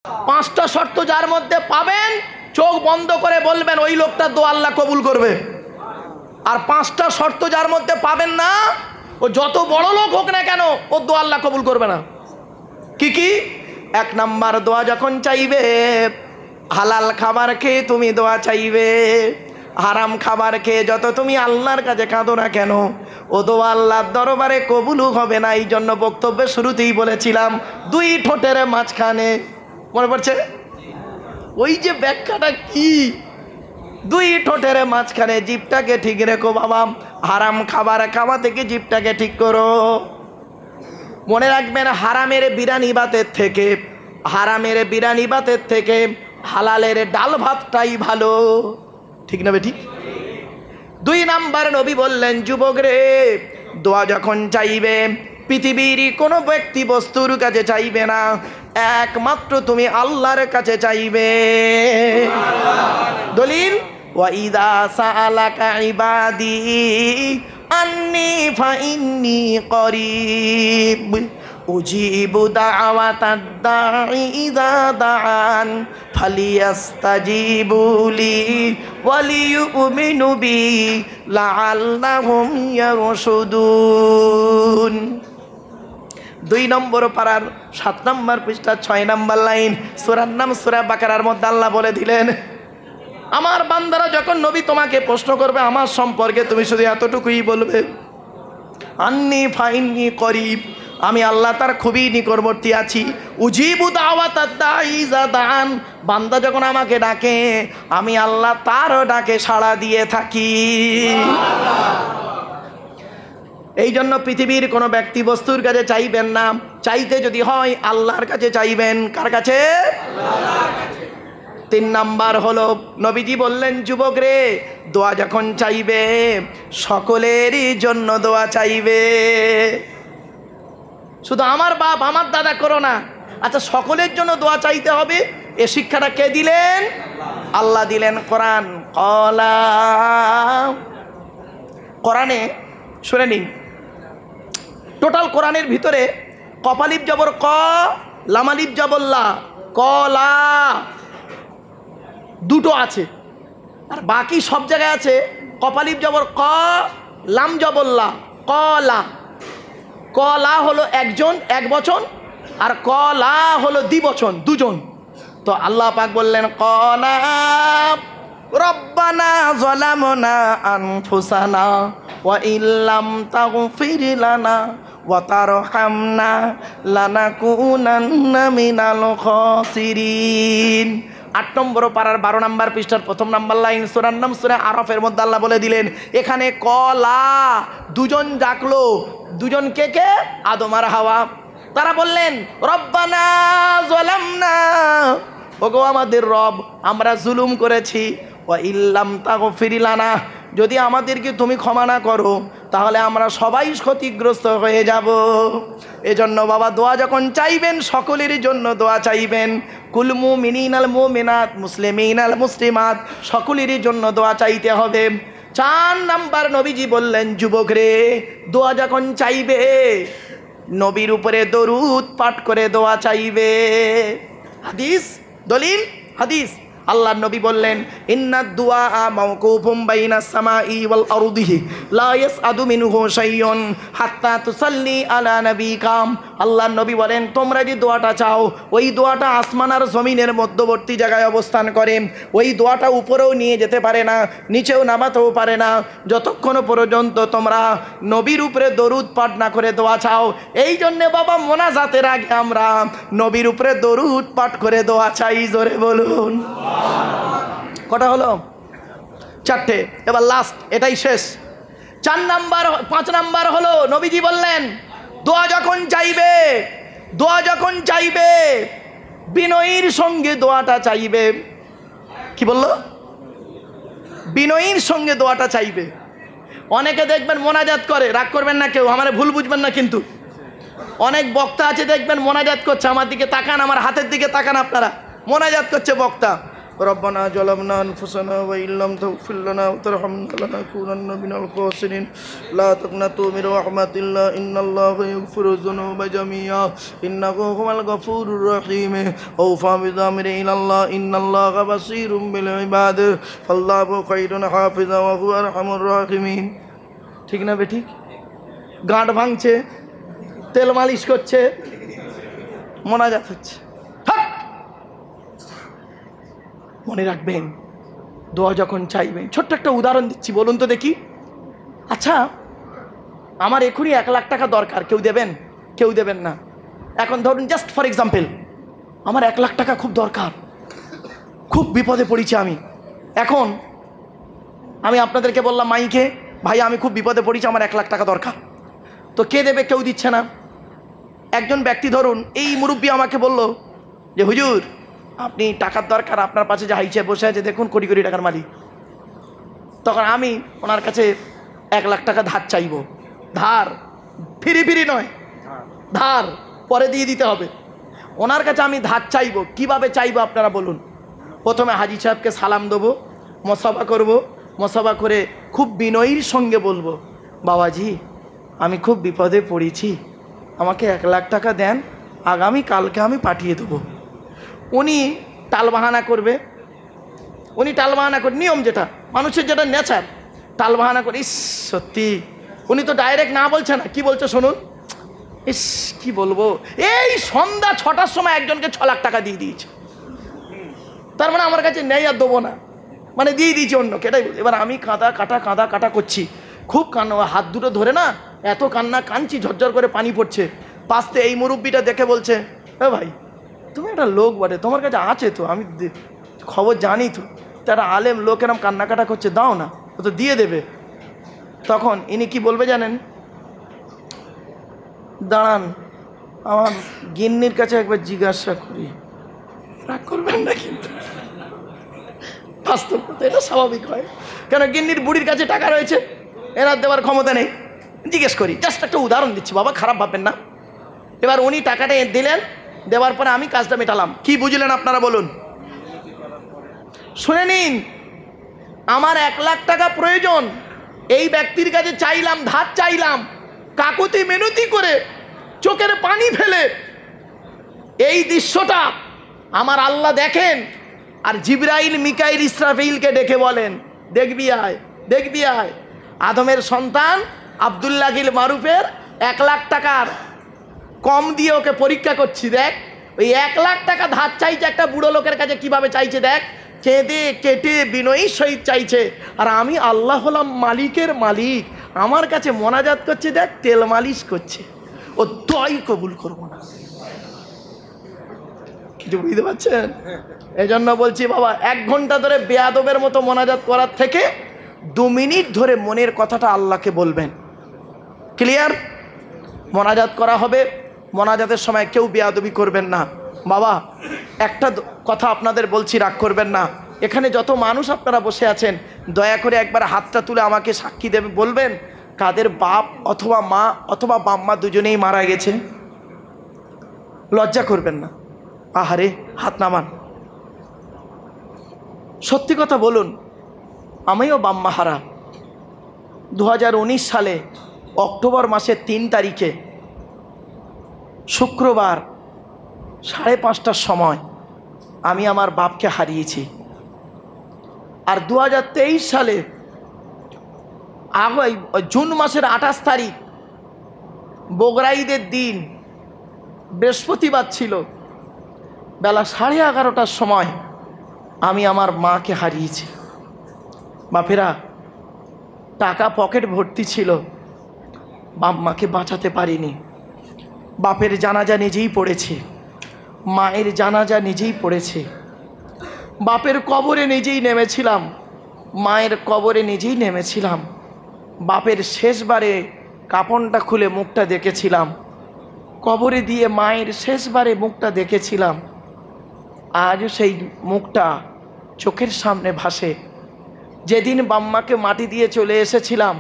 পাঁচটা শর্ত যার মধ্যে পাবেন, চোখ বন্ধ করে বলবেন ওই লোকটার দোয়া আল্লাহ কবুল করবে। আর পাঁচটা শর্ত যার মধ্যে পাবেন না, ও যত বড় লোক হোক না কেন, ওর দোয়া আল্লাহ কবুল করবে না। কি কি? এক নাম্বার, দোয়া যখন চাইবে হালাল খাবার খেয়ে তুমি দোয়া চাইবে। হারাম খাবার খেয়ে যত তুমি আল্লাহর কাছে কাঁদো না কেন, ও দোয়া আল্লাহর দরবারে কবুলও হবে না। এই জন্য বক্তব্যের শুরুতেই বলেছিলাম, দুই ঠোঁটের মাঝখানে, মনে পড়ছে ওই যে ব্যাখ্যাটা কি, দুই ঠোঁটের মাঝখানে জিভটাকে ঠিক রেখো বাবা। হারাম খাবার খাওয়া থেকে জিভটাকে ঠিক করো। মনে রাখবেন, হারামের বিরিয়ানি ভাতের থেকে, হারামের বিরিয়ানি ভাতের থেকে হালালের ডাল ভাতটাই ভালো। ঠিক না বেঠিক? দুই নাম্বার, নবী বললেন, যুবক রে, দোয়া যখন চাইবে পৃথিবীর কোনো ব্যক্তি বস্তুর কাছে চাইবে না, একমাত্র তুমি আল্লাহর কাছে চাইবে। দলিল, ওয়াইদা সাআলাকা ইবাদি আন্নি ফাইন্নি করিব উজিবু দাওয়াতাদ দাঈ ইযা দাআন ফালিয়াস্তাজিবুলি ওয়ালিয়ুমিনু বি লাআল্লাহুম ইয়ারশুদুন। 2 নম্বর পারার 7 নম্বর পৃষ্ঠা 6 নম্বর লাইন, সূরার নাম সূরা বাকারার মধ্যে আল্লাহ বলে দিলেন, আমার বান্দারা যখন নবী তোমাকে প্রশ্ন করবে আমার সম্পর্কে, তুমি শুধু এতটুকুই বলবে, আন্নি ফাইন্নি করিব, আমি আল্লাহ তার খুবই নিকটবর্তী আছি। উজিবু দাওয়াতাদ দাঈ ইযা দাআন, বান্দা যখন আমাকে ডাকে আমি আল্লাহ তার ডাকে সাড়া দিয়ে থাকি। এই জন্য পৃথিবীর কোনো ব্যক্তি বস্তুর কাছে চাইবেন না, চাইতে যদি হয় আল্লাহর কাছে চাইবেন। কার কাছে? আল্লাহর কাছে। 3 নাম্বার হলো, নবীজি বললেন, যুবক রে, দোয়া যখন চাইবে সকলেরই জন্য দোয়া চাইবে, শুধু আমার বাপ আমার দাদা করো না। আচ্ছা, সকলের জন্য দোয়া চাইতে হবে, এ শিক্ষাটা কে দিলেন? আল্লাহ দিলেন। কোরআন, কোরআনে শুনে নিন, টোটাল কোরআনের ভিতরে কপালিপ জবর ক, লামালিপ জবর লা, কলা দুটো আছে, আর বাকি সব জায়গায় আছে কপালিপ জবর ক, লাম জবর লা, কলা। কলা হলো একজন, এক বচন, আর কলা হলো দ্বিবচন, দুজন। তো আল্লাহ পাক বললেন, কলা রব্বানা যালামনা আনফুসানা ওয়া ইল্লাম তাগফির লানা ওয়া তারহামনা লানাকুনান্না মিনাল খাসিরিন। 8 নম্বর পারার 12 নম্বর পৃষ্ঠার 1 নম্বর লাইন, সূরার নাম সূরা আরাফের মধ্যে আল্লাহ বলে দিলেন, এখানে কলা দুজন ডাকলো। দুজন কে কে? আদম আর হাওয়া। তারা বললেন, রব্বানা যালামনা, ওগো আমাদের রব, আমরা জুলুম করেছি, ওয়া ইল্লাম তাগফির লানা, যদি আমাদেরকে তুমি ক্ষমা না করো তাহলে আমরা সবাই ক্ষতিগ্রস্ত হয়ে যাব। এজন্য বাবা, দোয়া যখন চাইবেন সকলের জন্য দোয়া চাইবেন। কুল মুমিনিনাল মুমিনাত, মুসলিমিনাল মুসলিমাত, সকলেরই জন্য দোয়া চাইতে হবে। 4 নাম্বার, নবীজি বললেন, যুবক রে, দোয়া যখন চাইবে নবীর উপরে দরুদ পাঠ করে দোয়া চাইবে। হাদিস, দলিল, হাদিস। আল্লাহ নবী বললেন, ইন্নাদ দুআ মাওকুফুম বাইনাস সামাই ওয়াল আরদি লা ইয়াসআদু মিনহু শাইউন হাত্তা তুসাল্লি আলা নবিকাম। আল্লাহ নবী বলেন, তোমরা যে দোয়াটা চাও ওই দোয়াটা আসমান আর জমিনের মধ্যবর্তী জায়গায় অবস্থান করে। ওই দোয়াটা উপরেও নিয়ে যেতে পারে না, নিচেও নামাতেও পারে না, যতক্ষণ পর্যন্ত তোমরা নবীর উপরে দরুদ পাঠ না করে দোয়া চাও। এই জন্যে বাবা, মোনাজাতের আগে আমরা নবীর উপরে দরুদ পাঠ করে দোয়া চাই। জোরে বলুন। কটা হলো? 4টে। এবার লাস্ট, এটাই শেষ। 5 নাম্বার হলো, নবীজি বললেন, দোয়া যখন চাইবে বিনয়ীর সঙ্গে দোয়াটা চাইবে। কি বললো? বিনয়ীর সঙ্গে দোয়াটা চাইবে। অনেকে দেখবেন মোনাজাত করে, রাগ করবেন না কেউ, আমার ভুল বুঝবেন না কিন্তু। অনেক বক্তা আছে দেখবেন মোনাজাত করছে, আমার দিকে তাকান, আমার হাতের দিকে তাকান, আপনারা মোনাজাত করছে বক্তা। ربنا ظلمنا أنفسنا وإن لم تغفر لنا وترحمنا لنكونن من الخاسرين لا تقنطوا من رحمة الله إن الله يغفر الذنوب جميعا إنه هو الغفور الرحيم أوفى بالأمر إلى الله إن الله بصير بالعباد فالله خير حافظا وهو أرحم الراحمين ঠিক না বেঠিক গাঁট ভাঙছে তেল মালিশ করছে মোনাজাত হচ্ছে মনে রাখবেন দোয়া যখন চাইবেন ছোট্ট একটা উদাহরণ দিচ্ছি বলুন তো দেখি আচ্ছা আমার এখনই 1 লাখ টাকা দরকার কেউ দেবেন কেউ দেবেন না এখন ধরুন জাস্ট ফর এক্সাম্পল আমার 1 লাখ টাকা খুব দরকার খুব বিপদে পড়েছি আমি এখন আমি আপনাদেরকে বললাম মাইকে ভাই আমি খুব বিপদে পড়েছি আমার 1 লাখ টাকা দরকার তো কে দেবে কেউ দিচ্ছে না একজন ব্যক্তি ধরুন এই মুরব্বী আমাকে বলল যে হুজুর আপনি টাকার দরকার আপনার পাশে যে হাইচে বসে আছে দেখুন কোটি কোটি টাকার মালিক তখন আমি ওনার কাছে 1 লাখ টাকা ধার চাইব ধার ফিরি ফিরি নয় ধার পরে দিয়ে দিতে হবে ওনার কাছে আমি ধার চাইব কিভাবে চাইব আপনারা বলুন প্রথমে হাজি সাহেবকে সালাম দেবো মুসাফা করব মুসাফা করে খুব বিনয়ীর সঙ্গে বলবো বাবাজি আমি খুব বিপদে পড়েছি আমাকে 1 লাখ টাকা দেন আগামী কালকে আমি পাঠিয়ে দেবো উনি টালবাহানা করবে উনি টালবাহানা করে নিয়ম যেটা মানুষের যেটা নেচার টালবাহানা করে ইস সত্যি উনি তো ডাইরেক্ট না বলছে না কি বলছে শুনুন ইস কি বলবো এই সন্ধ্যা 6টার সময় একজনকে 6 লাখ টাকা দিয়ে দিয়েছে তার মানে আমার কাছে নেই আর দেবো না মানে দিয়ে দিয়েছি অন্যকে এটাই এবার আমি কাঁদা কাটা করছি খুব কান্না হাত দুটো ধরে না এত কান্না কাঁদছি ঝরঝর করে পানি পড়ছে পাশতে এই মুরব্বিটা দেখে বলছে এ ভাই তুমি একটা লোক বটে তোমার কাছে আছে তো আমি খবর জানি তো একটা আলেম লোক এরম কান্নাকাটা করছে দাও না ও তো দিয়ে দেবে তখন ইনি কি বলবে জানেন দাঁড়ান আমার গিন্নির কাছে একবার জিজ্ঞাসা করি রাগ করবেন না কিন্তু বাস্তব কথা এটা স্বাভাবিক হয় কেন গিন্নির বুড়ির কাছে টাকা রয়েছে এনার দেওয়ার ক্ষমতা নেই জিজ্ঞেস করি জাস্ট একটা উদাহরণ দিচ্ছি বাবা খারাপ ভাববেন না এবার উনি টাকাটা দিলেন দেওয়ার পরে আমি কাজটা মেটালাম কি বুঝলেন আপনারা বলুন শুনে নিন আমার 1 লাখ টাকা প্রয়োজন এই ব্যক্তির কাছে চাইলাম ধার চাইলাম কাকুতি মিনতি করে চোখের পানি ফেলে এই দৃশ্যটা আমার আল্লাহ দেখেন আর জিবরাইল মিকাইল ইসরাফিলকে ডেকে বলেন দেখবি আয় আদমের সন্তান আব্দুল্লাহ গিল মারুফের 1 লাখ টাকার কম দিয়ে ওকে পরীক্ষা করছি দেখ ওই 1 লাখ টাকা ধার চাইছে একটা বুড়ো লোকের কাছে কিভাবে চাইছে দেখ কেঁদে কেটে বিনয়ীর সহিত চাইছে আর আমি আল্লাহ হলাম মালিকের মালিক আমার কাছে মোনাজাত করছে দেখ তেল মালিশ করছে ও দোয়াই কবুল করবো না কিছু বুঝতে পারছেন এই জন্য বলছি বাবা 1 ঘন্টা ধরে বেয়াদবের মতো মোনাজাত করার থেকে 2 মিনিট ধরে মনের কথাটা আল্লাহকে বলবেন ক্লিয়ার মোনাজাত করা হবে মোনাজাতের সময় কেউ বেয়াদবি করবেন না বাবা একটা কথা আপনাদের বলছি রাগ করবেন না এখানে যত মানুষ আপনারা বসে আছেন দয়া করে একবার হাতটা তুলে আমাকে সাক্ষী দেবে বলবেন কাদের বাপ অথবা মা অথবা বাম্মা দুজনেই মারা গেছে লজ্জা করবেন না আহারে হাত নামান সত্যি কথা বলুন আমিও বাম্মা হারা 2019 সালে অক্টোবর মাসের 3 তারিখে শুক্রবার 5:30টার সময় আমি আমার বাপকে হারিয়েছি আর 2023 সালে জুন মাসের 28 তারিখ বগরা ঈদের দিন বৃহস্পতিবার ছিল বেলা 11:30টার সময় আমি আমার মাকে হারিয়েছি বাপেরা টাকা পকেট ভর্তি ছিল বাপ মাকে বাঁচাতে পারিনি বাপের জানাজা নিজেই পড়েছে মায়ের জানাজা নিজেই পড়েছে বাপের কবরে নিজেই নেমেছিলাম মায়ের কবরে নিজেই নেমেছিলাম বাপের শেষবারে কাপড়টা খুলে মুখটা দেখেছিলাম কবরে দিয়ে মায়ের শেষবারে মুখটা দেখেছিলাম আজও সেই মুখটা চোখের সামনে ভাসে যেদিন বাম্মাকে মাটি দিয়ে চলে এসেছিলাম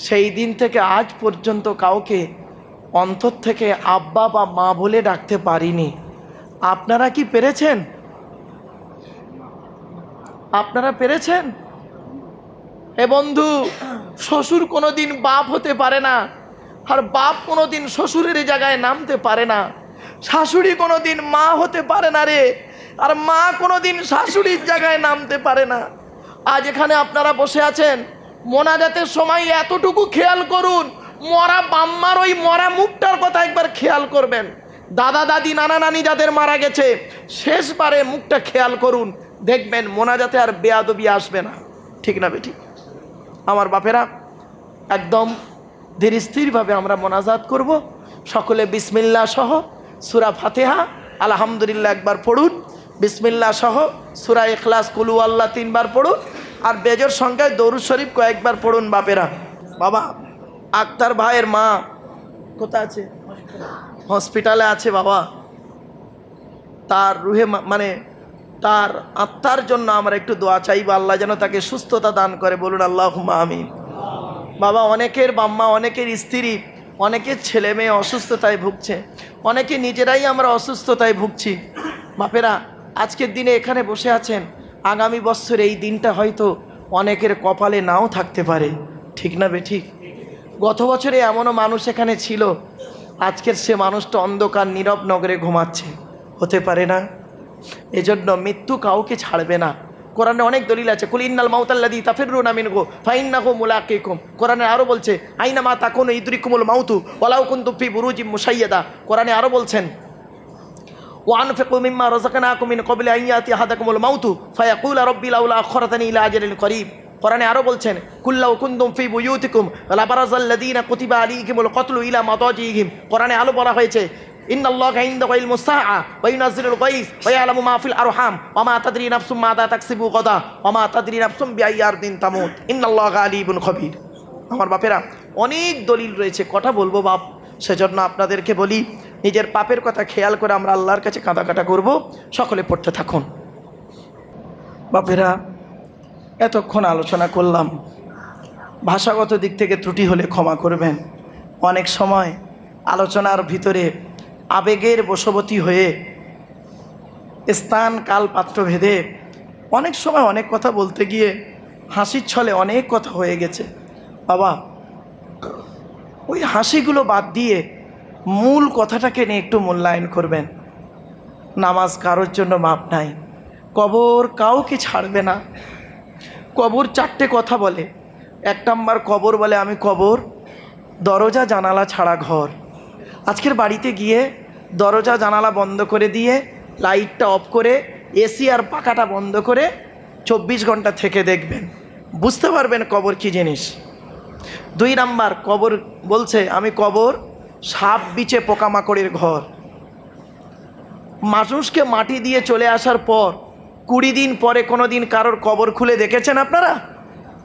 সেই দিন থেকে আজ পর্যন্ত কাউকে অন্তর থেকে আব্বা বা মা বলে ডাকতে পারিনি আপনারা কি পেরেছেন আপনারা পেরেছেন? এ বন্ধু, শ্বশুর কোনোদিন বাপ হতে পারে না, আর বাপ কোনোদিন শ্বশুরের জায়গায় নামতে পারে না। শাশুড়ি কোনোদিন মা হতে পারে না রে, আর মা কোনোদিন শাশুড়ির জায়গায় নামতে পারে না। আজ এখানে আপনারা বসে আছেন, মোনাজাতের সময় এতটুকু খেয়াল করুন, মরা বাম্মার ওই মরা মুখটার কথা একবার খেয়াল করবেন। দাদা দাদি নানা নানি যাদের মারা গেছে, শেষবারে মুখটা খেয়াল করুন, দেখবেন মোনাজাতে আর বেয়াদবি আসবে না। ঠিক না বেঠিক? আমার বাপেরা, একদম ধীর স্থিরভাবে আমরা মোনাজাত করব। সকলে বিসমিল্লাহ সহ সূরা ফাতিহা আলহামদুলিল্লাহ একবার পড়ুন, বিসমিল্লাহ সহ সূরা ইখলাস কুল হুয়াল্লাহ 3 বার পড়ুন, আর বেজোর সংখ্যায় দরুদ শরীফ কয়েকবার পড়ুন। বাপেরা, বাবা আক্তার ভাইয়ের মা কোথায় আছে? হসপিটালে আছে বাবা। তার রুহে মানে তার আত্মার জন্য আমরা একটু দোয়া চাইব, আল্লাহ যেন তাকে সুস্থতা দান করে। বলুন আল্লাহুম্মা আমিন। বাবা, অনেকের বাম্মা, অনেকের স্ত্রী, অনেকের ছেলে মেয়ে অসুস্থতায় ভুগছে, অনেকে নিজেরাই আমরা অসুস্থতায় ভুগছি। বাপেরা, আজকের দিনে এখানে বসে আছেন, আগামী বছর এই দিনটা হয়তো অনেকের কপালে নাও থাকতে পারে। ঠিক না বেঠিক? গত বছরে এমনও মানুষ এখানে ছিল, আজকের সে মানুষটা অন্ধকার নীরব নগরে ঘুমাচ্ছে। হতে পারে না? এজন্য মৃত্যু কাউকে ছাড়বে না। কোরআনে অনেক দলিল আছে, কুল ইন্নাল মাউতাল্লাযী তাফিররুনা মিনহু ফাইন্নাহু মুলাকিকুম। কোরআনে আরও বলছে, আইনামা তাকুনু ইদরিকুমুল মাউতু ওয়ালাউ কুনতুম ফি বুরুজিম মুশাইয়াদা। কোরআনে আরও বলছেন, ওয়ানফিকু মিম্মা রাযাকনাকুম মিন ক্বাবলি আন ইয়াতিয়া আহাদাকুমুল মাউতু ফায়াকুলা রাব্বি লাউলা আখখারতানি ইলা আজালিন করিব। কোরআনে আরও বলছেন, কুল্লাউ কুনতুম ফি বুয়ুতিকুম লাবারাযাল্লাযীনা কুতিবা আলাইহিমুল কতলু ইলা মাদাজিহিম। কোরআনে আরও বলা হয়েছে, ইন্নাল্লাহা ইনদাহু ইলমুস সাআ ওয়া ইউনাজ্জিলুল গায়স ওয়া ইয়ালামু মা ফিল আরহাম ওয়া মা তাদরি নাফসুম মাযা তাকসিবু গাদা ওয়া মা তাদরি নাফসুম বিআইয়ি আরদিন তামুত ইন্নাল্লাহা আলিমুন খবীর। আমার বাপেরা, অনেক দলিল রয়েছে, কথা বলবো বাপ, সেজন্য আপনাদেরকে বলি, নিজের পাপের কথা খেয়াল করে আমরা আল্লাহর কাছে কাঁদাকাটা করব। সকলে পড়তে থাকুন। বাপেরা, এতক্ষণ আলোচনা করলাম, ভাষাগত দিক থেকে ত্রুটি হলে ক্ষমা করবেন। অনেক সময় আলোচনার ভিতরে আবেগের বশবর্তী হয়ে স্থান কাল পাত্র ভেদে অনেক সময় অনেক কথা বলতে গিয়ে হাসির ছলে অনেক কথা হয়ে গেছে। বাবা, ওই হাসিগুলো বাদ দিয়ে মূল কথাটাকে নিয়ে একটু মূল্যায়ন করবেন। নামাজ কারোর জন্য মাপ নাই, কবর কাউকে ছাড়বে না। কবর 4টে কথা বলে। 1 নাম্বার, কবর বলে আমি কবর, দরজা জানালা ছাড়া ঘর। আজকের বাড়িতে গিয়ে দরজা জানালা বন্ধ করে দিয়ে লাইটটা অফ করে এসি আর পাখাটা বন্ধ করে 24 ঘন্টা থেকে দেখবেন, বুঝতে পারবেন কবর কী জিনিস। 2 নাম্বার, কবর বলছে আমি কবর সাপ বিছে পোকামাকড়ের ঘর। মানুষকে মাটি দিয়ে চলে আসার পর 20 দিন পরে কোনো দিন কারোর কবর খুলে দেখেছেন আপনারা?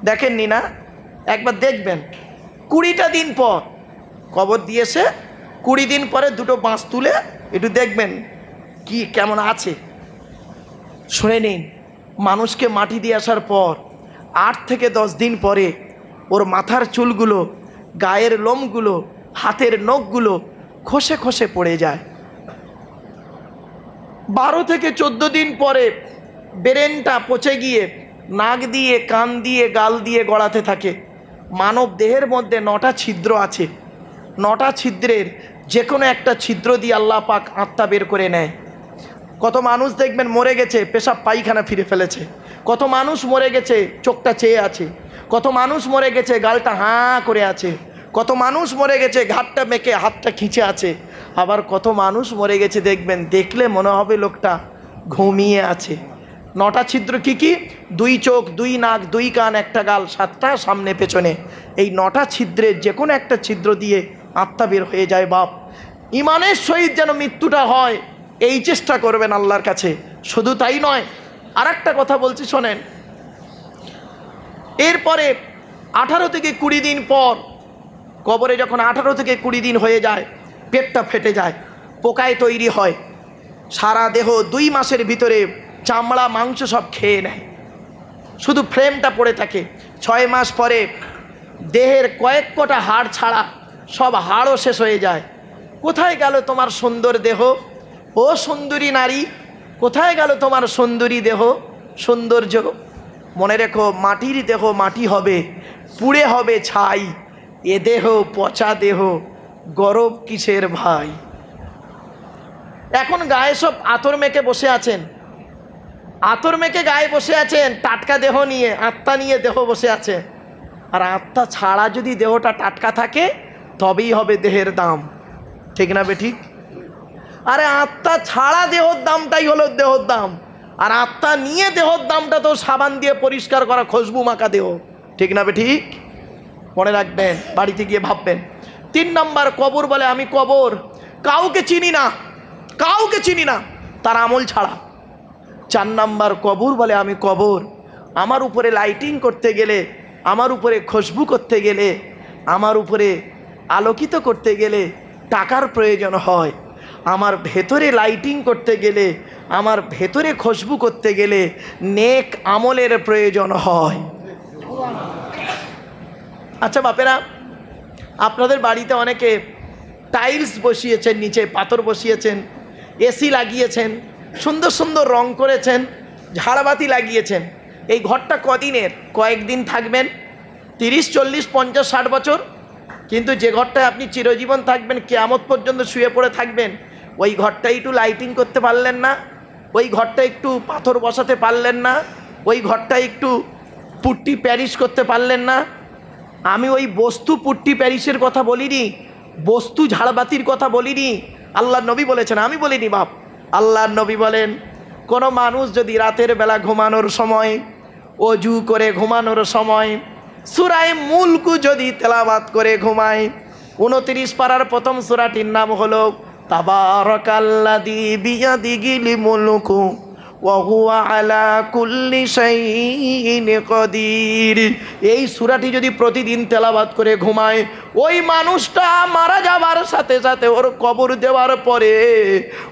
দেখেননি না? একবার দেখবেন, 20টা দিন পর কবর দিয়েছে, 20 দিন পরে 2টো বাঁশ তুলে একটু দেখবেন কি কেমন আছে। শুনে নিন, মানুষকে মাটি দিয়ে আসার পর 8 থেকে 10 দিন পরে ওর মাথার চুলগুলো, গায়ের লোমগুলো, হাতের নখগুলো খসে খসে পড়ে যায়। 12 থেকে 14 দিন পরে ব্রেনটা পচে গিয়ে নাক দিয়ে, কান দিয়ে, গাল দিয়ে গড়াতে থাকে। মানব দেহের মধ্যে 9টা ছিদ্র আছে। 9টা ছিদ্রের যে কোনো একটা ছিদ্র দিয়ে আল্লাহ পাক আত্মা বের করে নেয়। কত মানুষ দেখবেন মরে গেছে, পেশাব পায়খানা ফিরে ফেলেছে। কত মানুষ মরে গেছে, চোখটা চেয়ে আছে। কত মানুষ মরে গেছে, গালটা হাঁ করে আছে। কত মানুষ মরে গেছে, ঘাটটা মেকে হাতটা খিঁচে আছে। আবার কত মানুষ মরে গেছে দেখবেন, দেখলে মনে হবে লোকটা ঘুমিয়ে আছে। 9টা ছিদ্র কি কি? 2 চোখ, 2 নাক, 2 কান, 1টা গাল, 7টা সামনে পেছনে। এই 9টা ছিদ্রের যে কোনো একটা ছিদ্র দিয়ে আত্মা বের হয়ে যায়। বাপ, ইমানের সহিত যেন মৃত্যুটা হয় এই চেষ্টা করবেন আল্লাহর কাছে। শুধু তাই নয়, আর একটা কথা বলছি শোনেন। এরপরে 18 থেকে 20 দিন পর কবরে যখন 18 থেকে 20 দিন হয়ে যায়, পেটটা ফেটে যায়, পোকায় তৈরি হয়, সারা দেহ 2 মাসের ভিতরে চামড়া মাংস সব খেয়ে নেয়, শুধু ফ্রেমটা পড়ে থাকে। 6 মাস পরে দেহের কয়েক কটা হাড় ছাড়া সব হাড়ও শেষ হয়ে যায়। কোথায় গেল তোমার সুন্দর দেহ? ও সুন্দরী নারী, কোথায় গেল তোমার সুন্দরী দেহ, সৌন্দর্য? মনে রেখো, মাটির দেহ মাটি হবে, পুড়ে হবে ছাই। এ দেহ পচা দেহ, গরব কিসের ভাই? এখন গায়ে সব আতর মেখে বসে আছেন, আতর মেখে গায়ে বসে আছেন, টাটকা দেহ নিয়ে, আত্মা নিয়ে দেহ বসে আছে। আর আত্মা ছাড়া যদি দেহটা টাটকা থাকে তবেই হবে দেহের দাম, ঠিক না বেঠিক? আরে আত্মা ছাড়া দেহর দামটাই হলো দেহর দাম, আর আত্মা নিয়ে দেহর দামটা তো সাবান দিয়ে পরিষ্কার করা, খুশবু মাখা দেহ, ঠিক না বেঠিক? মনে রাখবেন, বাড়িতে গিয়ে ভাববেন। 3 নম্বর, কবর বলে আমি কবর কাউকে চিনি না, কাউকে চিনি না তার আমল ছাড়া। 4 নম্বর, কবর বলে আমি কবর আমার উপরে লাইটিং করতে গেলে, আমার উপরে খুশবু করতে গেলে, আমার উপরে আলোকিত করতে গেলে টাকার প্রয়োজন হয়। আমার ভেতরে লাইটিং করতে গেলে, আমার ভেতরে খুশবু করতে গেলে নেক আমলের প্রয়োজন হয়। আচ্ছা বাপেরা, আপনাদের বাড়িতে অনেকে টাইলস বসিয়েছেন, নিচে পাথর বসিয়েছেন, এসি লাগিয়েছেন, সুন্দর সুন্দর রং করেছেন, ঝাড়বাতি লাগিয়েছেন। এই ঘরটা কদিনের? কয়েকদিন থাকবেন, 30, 40, 50, 60 বছর। কিন্তু যে ঘরটায় আপনি চিরজীবন থাকবেন, কিয়ামত পর্যন্ত শুয়ে পড়ে থাকবেন, ওই ঘরটাই একটু লাইটিং করতে পারলেন না, ওই ঘরটা একটু পাথর বসাতে পারলেন না, ওই ঘরটা একটু পুট্টি প্যারিশ করতে পারলেন না। আমি ওই বস্তু পুট্টি প্যারিসের কথা বলিনি, বস্তু ঝাড়বাতির কথা বলিনি। আল্লাহর নবী বলেছেন, আমি বলিনি বাপ। আল্লাহর নবী বলেন, কোনো মানুষ যদি রাতের বেলা ঘুমানোর সময়, অজু করে ঘুমানোর সময় সূরা মুলক যদি তেলাওয়াত করে ঘুমায়, 29 পারার প্রথম সূরাটির নাম হলো তাবারাকাল্লাযী বিয়াদিহিল মুলকু ওয়া হুয়া আলা কুল্লি শাইইন কাদির। এই সূরাটি যদি প্রতিদিন তেলাওয়াত করে ঘুমায়, ওই মানুষটা মারা যাবার সাথে সাথে ওর কবর দেওয়ার পরে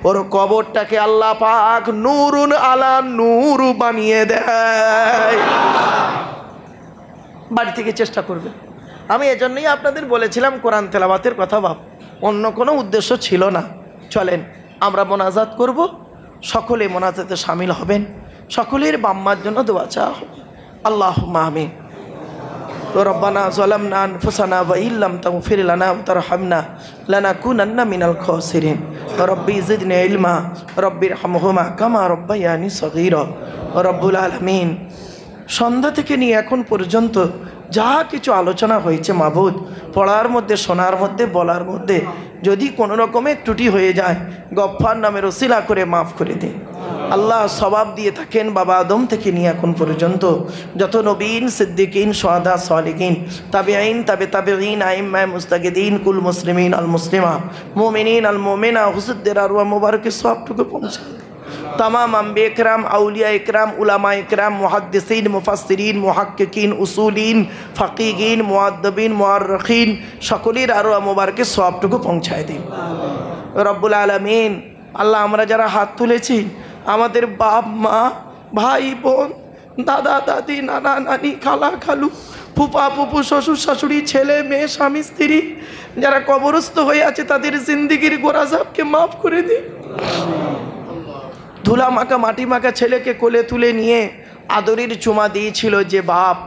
ওর কবরটাকে আল্লাহ পাক নূরুন আলা নূর বানিয়ে দেয়। বাড়ি থেকে চেষ্টা করবে। আমি এজন্যই আপনাদের বলেছিলাম কোরআন তেলাওয়াতের কথা বাপ, অন্য কোনো উদ্দেশ্য ছিল না। চলেন আমরা মোনাজাত করব, সকলে মোনাজাতে শামিল হবেন, সকলের বাম্মার জন্য দোয়া চাওয়া হবে। আল্লাহুম্মা আমিন। রব্বানা যালামনা আনফুসানা ওয়া ইল্লাম তাগফির লানা ওয়া তারহামনা লানাকুনান্না মিনাল খাসিরিন। রব্বি জিদনি ইলমা রব্বিরহামহুমা কামা রব্বায়ানি সগীরা। রব্বুল আলামিন, সন্ধ্যা থেকে নিয়ে এখন পর্যন্ত যা কিছু আলোচনা হয়েছে মাবুদ, পড়ার মধ্যে, শোনার মধ্যে, বলার মধ্যে যদি কোনো রকমের ত্রুটি হয়ে যায়, গফফার নামের ওসিলা করে মাফ করে দিন। আল্লাহ সওয়াব দিয়ে থাকেন বাবা আদম থেকে নিয়ে এখন পর্যন্ত যত নবীন, সিদ্দিকিন, শুহাদা, সালিহিন, তাবিঈন, তাবিঈন, আইম্মায়ে মুজতাহিদিন, কুল মুসলিমিন আল মুসলিমা, মুমিনিন আল মুমিনা, হুজুরদের আরওয়াহ মুবারকের সওয়াবটুকু পৌঁছে দিন। तमाम अम्बिया इकराम, औलिया इकराम, उलमा इकराम, मुहद्दिसीन, मुफस्सिरीन, मुहक्किकीन, उसूलीन, फ़क़ीहीन, मुअद्दिबीन, मुअर्रिखीन সকলের আরো মুবারকের সওয়াবটুকু পৌঁছায় দিন রব্বুল আলামিন। আল্লাহ, আমরা যারা হাত তুলেছি, আমাদের বাপ মা, ভাই বোন, দাদা দাদি, নানা নানি, খালা খালু, ফুপা ফুপু, শ্বশুর শাশুড়ি, ছেলে মেয়ে, স্বামী স্ত্রী যারা কবরস্থ হয়ে আছে, তাদের জিন্দেগির গোরাজাবকে মাফ করে দিন। ধুলা মাখা, মাটি মাখা ছেলেকে কোলে তুলে নিয়ে আদরের চুমা দিয়েছিল যে বাপ,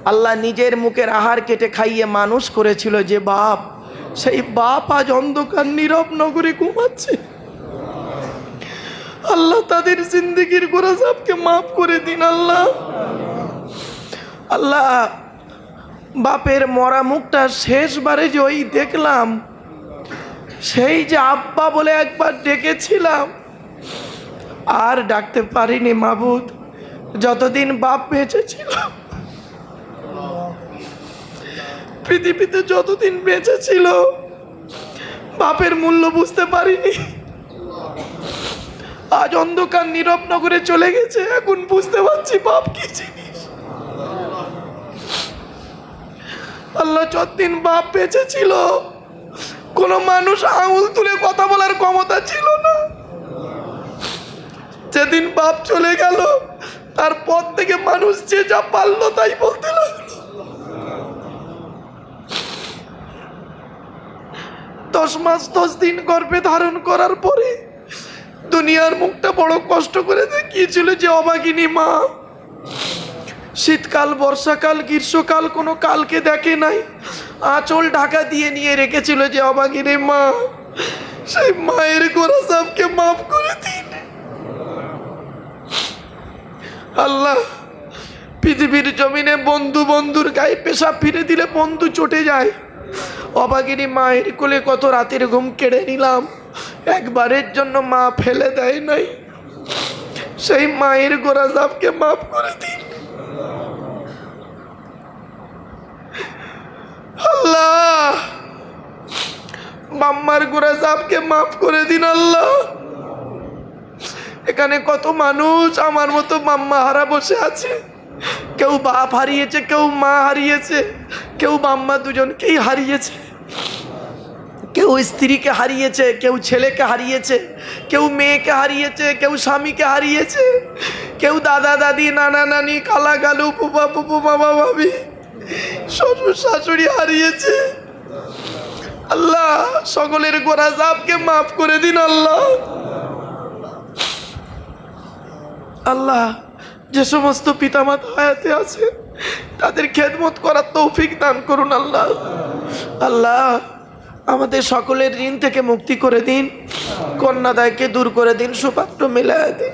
আল্লাহ নিজের মুখের আহার কেটে খাইয়ে মানুষ করেছিল যে বাপ, সেই বাপ আজ অন্ধকার নীরব নগরে ঘুমাচ্ছে। আল্লাহ, তাদের জিন্দেগির গোরাজাবকে মাফ করে দিন আল্লাহ। আল্লাহ, বাপের মরা মুখটা শেষবারে যে ওই দেখলাম, সেই যে আব্বা বলে একবার ডেকেছিলাম, আর ডাকতে পারিনি মাবুদ। যতদিন বাপ বেঁচে ছিল, পৃথিবীতে যতদিন বেঁচে ছিল, বাপের মূল্য বুঝতে পারিনি। আজ অন্ধকার নীরব নগরে চলে গেছে, এখন বুঝতে পারছি বাপ কি জিনিস। আল্লাহ, যতদিন বাপ বেঁচে ছিল, কোনো মানুষ আঙুল তুলে কথা বলার ক্ষমতা ছিল না। যেদিন বাপ চলে গেল, তারপর থেকে মানুষ যে যা পারলো তাই বলতে লাগলো। 10 মাস 10 দিন গর্ভে ধারণ করার পরে দুনিয়ার মুখটা বড় কষ্ট করে দেখিয়েছিল যে অভাগিনী মা। শীতকাল, বর্ষাকাল, গ্রীষ্মকাল কোনো কালকে দেখে নাই, আঁচল ঢাকা দিয়ে নিয়ে রেখেছিল যে অবাগিনী মা, সেই মায়ের গোরা সাহেবকে মাফ করে দিন আল্লাহ। পৃথিবীর জমিনে বন্ধু বন্ধুর গায়ে পেশাব ফিরে দিলে বন্ধু চটে যায়, অবাগিনী মায়ের কোলে কত রাতের ঘুম কেড়ে নিলাম, একবারের জন্য মা ফেলে দেয় নাই, সেই মায়ের গোরা সাহেবকে মাফ করে দিন আল্লাহ। মাম্মার গোরা সাহেবকে মাফ করে দিন আল্লাহ। এখানে কত মানুষ আমার মতো মাম্মা হারা বসে আছে, কেউ বাপ হারিয়েছে, কেউ মা হারিয়েছে, কেউ মাম্মা দুজনকেই হারিয়েছে, কেউ স্ত্রীকে হারিয়েছে, কেউ ছেলেকে হারিয়েছে, কেউ মেয়েকে হারিয়েছে, কেউ স্বামীকে হারিয়েছে, কেউ দাদা দাদি, নানা নানি, খালা খালু, ফুফা ফুফু, মামা মামি, শ্বশুর শাশুড়ি হারিয়েছে আল্লাহ। সকলের গোরা সাহেবকে মাফ করে দিন আল্লাহ। আল্লাহ, যে সমস্ত পিতামাতা হায়াতে আছে তাদের খেদমত করার তৌফিক দান করুন আল্লাহ। আল্লাহ, আমাদের সকলের ঋণ থেকে মুক্তি করে দিন, কন্যাদায়কে দূর করে দিন, সুপাত্র মিলায় দিন,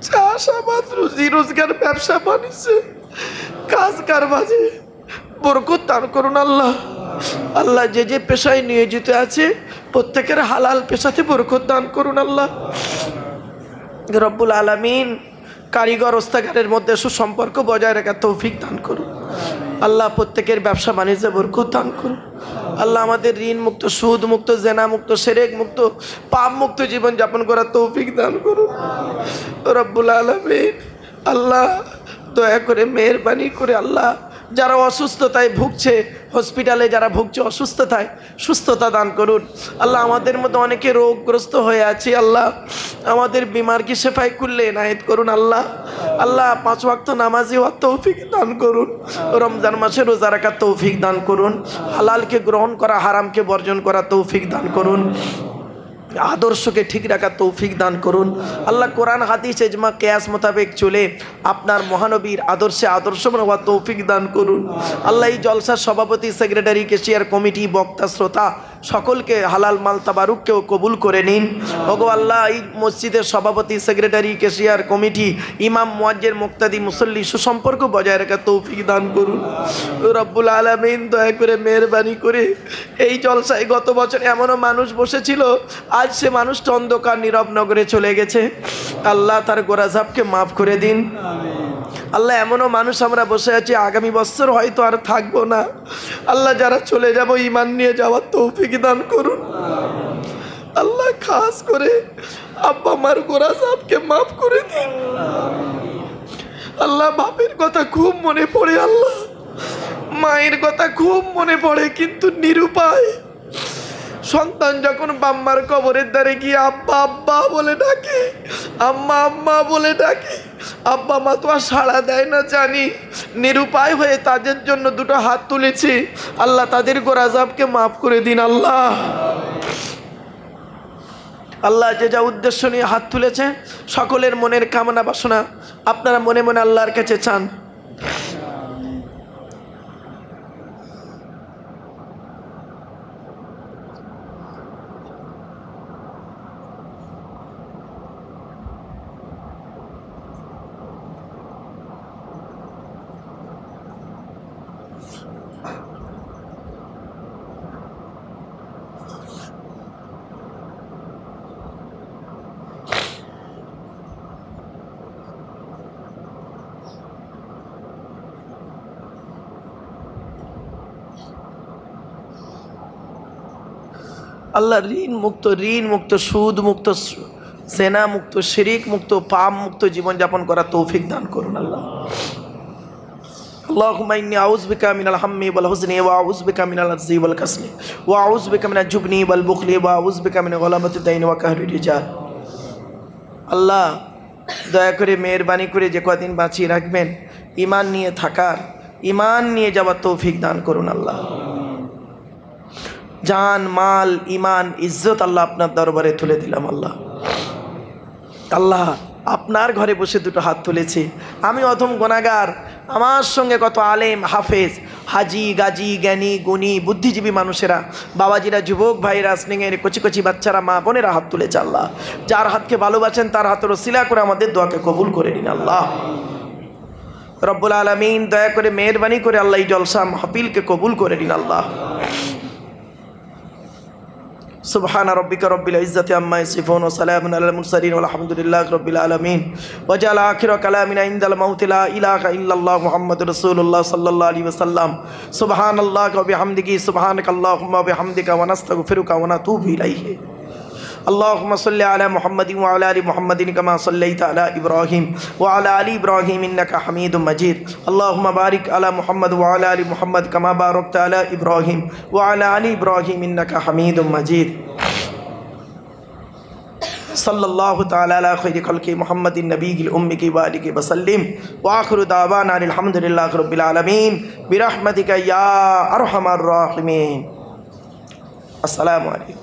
চাষাবাদ, রুজি রোজগার, ব্যবসা বাণিজ্যে, কাজ কারবাজে বরকত দান করুন আল্লাহ। আল্লাহ, যে যে পেশায় নিয়োজিত আছে প্রত্যেকের হালাল পেশাতে বরকত দান করুন আল্লাহ। রব্বুল আলামিন কারিগর ওস্তাগারের মধ্যে সুসম্পর্ক বজায় রাখার তৌফিক দান করুন আল্লাহ। প্রত্যেকের ব্যবসা বাণিজ্যে বরকত দান করুন আল্লাহ। আমাদের ঋণ মুক্ত, সুদ মুক্ত, জেনা মুক্ত, শিরক মুক্ত, পাপ মুক্ত জীবন যাপন করার তৌফিক দান করুন রব্বুল আলামিন। আল্লাহ, দয়া করে মেহেরবানি করে আল্লাহ, যারা অসুস্থতায় ভুগছে, হসপিটালে যারা ভুগছে অসুস্থতায়, সুস্থতা দান করুন আল্লাহ। আমাদের মধ্যে অনেকে রোগগ্রস্ত হয়ে আছে আল্লাহ, আমাদের বিমারকে শেফাই করলে এনায়েত করুন আল্লাহ। আল্লাহ, 5 ওয়াক্ত নামাজি হওয়ার তৌফিক দান করুন, রমজান মাসে রোজা রাখার তৌফিক দান করুন, হালালকে গ্রহণ করা, হারামকে বর্জন করা তৌফিক দান করুন, আদর্শকে ঠিক রাখার তৌফিক দান করুন আল্লাহ। কোরআন হাদিস ইজমা কিয়াস মোতাবেক চলে আপনার মহানবীর আদর্শে আদর্শবান হওয়ার তৌফিক দান করুন আল্লাহ। এই জলসার সভাপতি, সেক্রেটারি, কেশিয়ার কমিটি, বক্তা, শ্রোতা সকলকে হালাল মাল তাবারুককেও কবুল করে নিন ওগো আল্লাহ। এই মসজিদের সভাপতি, সেক্রেটারি, কেশিয়ার কমিটি, ইমাম, মুয়াজ্জিন, মুক্তাদি, মুসল্লি সুসম্পর্ক বজায় রাখার তৌফিক দান করুন রব্বুল আলামিন। দয়া করে মেহেরবানি করে এই জলসায় গত বছর এমনও মানুষ বসেছিল, আজ সে মানুষটা অন্ধকার নীরব নগরে চলে গেছে আল্লাহ, তার গোরা সাহেবকে মাফ করে দিন আল্লাহ। এমনও মানুষ আমরা বসে আছি আগামী বছর হয়তো আর থাকবো না আল্লাহ, যারা চলে যাব ঈমান নিয়ে যাওয়ার তৌফিক দান করুন আল্লাহ। খাস করে আব্বা মার গোরা সাহেবকে মাফ করে দিন আল্লাহ। বাপের কথা খুব মনে পড়ে আল্লাহ, মায়ের কথা খুব মনে পড়ে, কিন্তু নিরুপায়। সন্তান যখন বাম্মার কবরের দ্বারে গিয়ে আব্বা আব্বা বলে ডাকে, আম্মা আম্মা বলে ডাকে, আব্বা মা তো আর সাড়া দেয় না জানি, নিরুপায় হয়ে তাদের জন্য 2টো হাত তুলেছি আল্লাহ। তাদের গোরা সাহেবকে মাফ করে দিন আল্লাহ। আল্লাহ, যে যা উদ্দেশ্য নিয়ে হাত তুলেছে সকলের মনের কামনা বাসনা আপনারা মনে মনে আল্লাহর কাছে চান। আল্লাহ, ঋণ মুক্ত, সুদ মুক্ত, জেনা মুক্ত, শিরিক মুক্ত, পাপ মুক্ত জীবনযাপন করার তৌফিক দান করুন আল্লাহ। اللهم إني أعوذ بك من الهم والحزن وأعوذ بك من العجز والكسل وأعوذ بك من الجبن والبخل وأعوذ بك من غلبة الدين وقهر الرجال। আল্লাহ, দয়া করে মেহেরবানি করে যে কদিন বাঁচিয়ে রাখবেন ঈমান নিয়ে থাকার, ঈমান নিয়ে যাওয়ার তৌফিক দান করুন আল্লাহ। জান, মাল, ঈমান, ইজ্জত আল্লাহ আপনার দরবারে তুলে দিলাম আল্লাহ। আল্লাহ, আপনার ঘরে বসে দুটো হাত তুলেছি। আমি অধম গুনাহগার, আমার সঙ্গে কত আলেম হাফেজ হাজি গাজী জ্ঞানী গুণী বুদ্ধিজীবী মানুষেরা, বাবাজিরা, যুবক ভাইরা, স্নেহের কচি কচি বাচ্চারা, মা বোনেরা হাত তুলেছে। আল্লাহ যার হাতকে ভালোবাসেন তার হাতের ওসিলা করে আমাদের দোয়াকে কবুল করে নিন। আল্লাহ রব্বুল আলামিন দয়া করে মেহেরবানি করে আল্লাহ এই জলসা মাহফিলকে কবুল করে নিন। আল্লাহ সুবহানা রব্বিকা রব্বিল ইজ্জাতি আম্মা ইয়াসিফুন ওয়া সালামুন আলাল মুরসালিন ওয়ালহামদুলিল্লাহি রাব্বিল আলামিন ওয়া জাআলা আখিরা কালামিনা ইনদাল মাউতি লা ইলাহা ইল্লাল্লাহ মুহাম্মাদুর রাসূলুল্লাহ সাল্লাল্লাহু আলাইহি ওয়াসাল্লাম। সুবহানাল্লাহি ওয়া বিহামদিহি সুবহানাকাল্লাহুম্মা ওয়া বিহামদিকা ওয়া নাস্তাগফিরুকা ওয়া নাতুবু ইলাইহি। اللهم صل على محمد وعلى ال محمد كما صليت على ابراهيم وعلى ال ابراهيم انك حميد مجيد. اللهم بارك على محمد وعلى ال محمد كما باركت على ابراهيم وعلى ال ابراهيم انك حميد مجيد. صلى الله تعالى على خير خلق محمد النبي الأمي وآله وسلم وآخر دعوانا الحمد لله رب العالمين برحمتك يا أرحم الراحمين. السلام عليكم.